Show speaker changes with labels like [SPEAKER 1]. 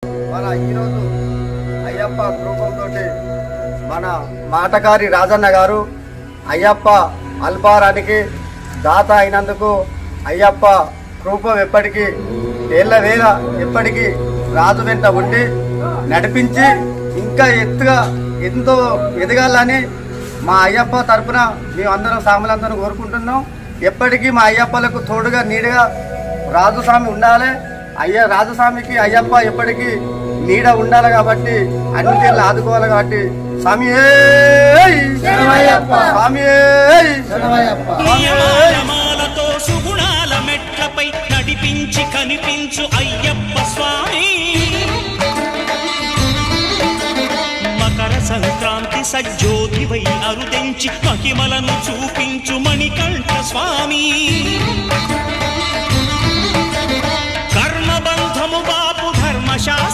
[SPEAKER 1] మన ఈరోజు అయ్యప్ప రూపంతో మన మాటకారి రాజన్న గారు అయ్యప్ప అల్పారానికి దాత అయినందుకు అయ్యప్ప రూపం ఎప్పటికీ ఏళ్ళవేళ ఎప్పటికీ రాజు వెంట ఉండి నడిపించి ఇంకా ఎంతో ఎదగాలని మా అయ్యప్ప తరపున మేమందరం సాములందరం కోరుకుంటున్నాం. ఎప్పటికీ మా అయ్యప్పలకు తోడుగా నీడగా రాజుస్వామి ఉండాలి. రాజస్వామికి అయ్యప్ప ఎప్పటికీ నీడ ఉండాలి కాబట్టి అన్ని తీర్లు ఆదుకోవాలి కాబట్టి స్వామి
[SPEAKER 2] సుగుణాల మెట్లపై నడిపించి కనిపించు అయ్యప్ప స్వామి. మకర సంక్రాంతి సజ్జోతివై అరుదెంచి మహిమలను చూపించు మణికంఠ స్వామి. కర్మబంధము బాపు ధర్మశాస్త్ర